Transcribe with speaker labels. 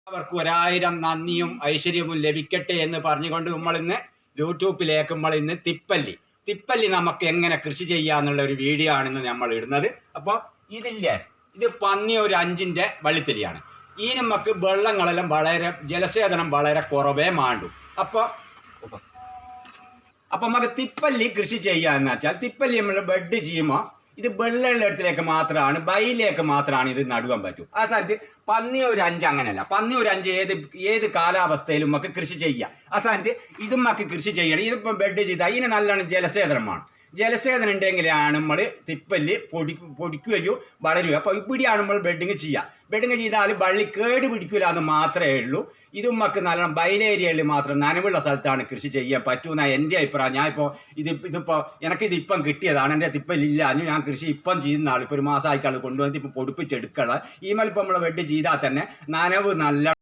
Speaker 1: അവർക്ക് 1000 നന്ദിയും ഐശ്വര്യവും ലഭിക്കട്ടെ എന്ന് പറഞ്ഞുകൊണ്ട് നമ്മളിന്ന് യൂട്യൂബിലേക്ക് നമ്മളിന്ന് തിപ്പല്ലി നമുക്ക് എങ്ങനെ കൃഷി ചെയ്യാന്നുള്ള ഒരു വീഡിയോ ആണെന്ന് നമ്മൾ ഇടുന്നത്. അപ്പോൾ ഇത് പന്നി ഒരു 5-ന്റെ വള്ളിത്തലിയാണ്. ഈ നമുക്ക് വെള്ളങ്ങളെല്ലാം വളരെ ജലസേചനം വളരെ കുറവേ മാണ്ടു. അപ്പോൾ നമുക്ക് തിപ്പല്ലി കൃഷി ചെയ്യാന്ന് വെച്ചാൽ തിപ്പല്ലി നമ്മൾ ബെഡ് ചെയ്യുമ്പോൾ ഇത് വെള്ളത്തിലേക്ക് മാത്രമാണ് ബൈയിലേക്ക് മാത്രമാണ് ഇത് നടുവാൻ പറ്റും. ആ സ്ഥാനത്ത് പന്നി ഒരു 5 അങ്ങനെയല്ല. പന്നി ഒരു 5 ഏത് കാലാവസ്ഥയിലും നമുക്ക് കൃഷി ചെയ്യാം. ആ സ്ഥാനത്ത് ഇതും നമുക്ക് കൃഷി ചെയ്യണം. ഇതിപ്പം ബെഡ് ചെയ്താൽ ഇതിന് നല്ലോണം ജലസേചനമാണ്. ജലസേചനം ഉണ്ടെങ്കിലാണ് നമ്മൾ തിപ്പല്ലി പൊടിക്കുകയോ വളരുക. അപ്പോൾ ഇവിടെയാണ് നമ്മൾ ബെഡിങ് ചെയ്യുക. ബെഡിങ് ചെയ്താൽ വള്ളി കേട് പിടിക്കില്ല എന്ന് മാത്രമേ ഉള്ളൂ. ഇത് നമുക്ക് നല്ലോണം ബയലേരിയയിൽ മാത്രം നനവുള്ള സ്ഥലത്താണ് കൃഷി ചെയ്യാൻ പറ്റുമെന്ന എൻ്റെ അഭിപ്രായം. ഞാനിപ്പോൾ എനിക്കിതിപ്പം കിട്ടിയതാണ്. എൻ്റെ തിപ്പല്ലില്ല ഞാൻ കൃഷി ഇപ്പം ചെയ്യുന്ന ആൾ ഇപ്പോൾ ഒരു മാസമായിക്കാൾ കൊണ്ടുവന്നിട്ട് ഇപ്പോൾ പൊടിപ്പിച്ചെടുക്കണം. ഈ മേലിപ്പോൾ നമ്മൾ ബെഡ് ചെയ്താൽ തന്നെ നനവ് നല്ല